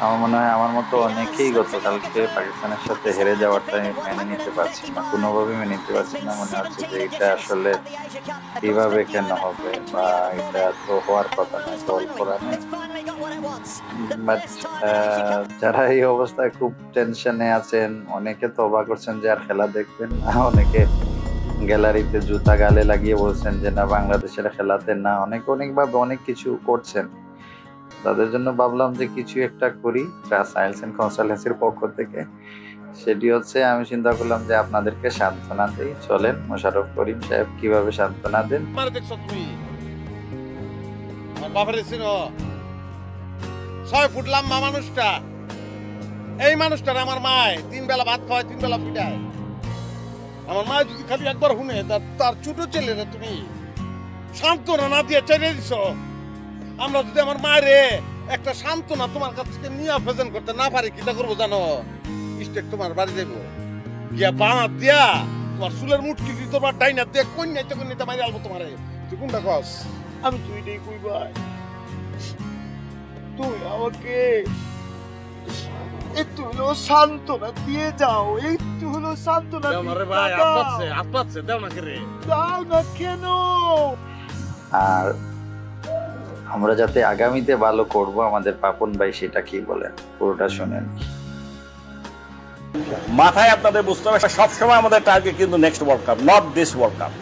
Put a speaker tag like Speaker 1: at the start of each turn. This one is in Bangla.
Speaker 1: আমার মনে হয় আমার মতো অনেকেই গতকালকে পাকিস্তানের সাথে হেরে যাওয়াটা মেনে নিতে পারছি না, কোনোভাবেই মেনে নিতে পারছি না। মনে হচ্ছে যে এটা আসলে কিভাবে কেন হবে, বা এটা তো হওয়ার কথা নয়, দল করা নেই। বাট যারা এই অবস্থায় খুব টেনশনে আছেন, অনেকে তো অবাক করছেন যে আর খেলা দেখবেন না, অনেকে গ্যালারিতে জুতা গালে লাগিয়ে বলছেন যে না বাংলাদেশের খেলাতে না, অনেক অনেক ভাবে অনেক কিছু করছেন। তাদের জন্য ভাবলাম যে কিছু একটা করি সায়েন্স এন্ড কনসালটেন্সির পক্ষ থেকে। সেটি হচ্ছে আমি চিন্তা করলাম যে আপনাদেরকে সান্ত্বনা দিই। চলেন মোশাররফ করিম সাহেব কিভাবে সান্ত্বনা দেন।
Speaker 2: আমার দেখছো তুমি আমার বাবার ছিল 6 ফুট লম্বা মানুষটা। এই মানুষটার আমার মায় 3 বেলা ভাত খাওয়ায়, 3 বেলা পিটায়। আমার মা যদি খালি একবার শুনে তার ছোট ছেলেরা তুমি সান্ত্বনা না দিয়ে ছেড়ে দিছ। আমরা যদি আমার মায়ের একটা সান্ত্বনা তোমার কাছ থেকে নিয়ে প্রেজেন্ট করতে না পারি, কিটা করবো জানো? স্টেট তোমার বাড়ি যাবো গিয়া বাঁ দিয়া তোমার চুলের মুটকি দিয়ে তোমার ডাইনা দিয়ে কন্যাইতে কন্যাইতে মারি আলবো তোমারে। তুই কোনটা কস? আমি তুইটাই কই ভাই। তুই আমাকে একটু হলো সান্ত্বনা দিয়ে যাও, একটু হলো সান্ত্বনা দাও না কেন?
Speaker 1: আর আমরা যাতে আগামীতে ভালো করব, আমাদের পাপন ভাই সেটা কি বলেন, পুরোটা শুনেন।
Speaker 3: মাথায় আপনাদের বুঝতে হবে সবসময় আমাদের টার্গেট কিন্তু next world cup, not this world cup.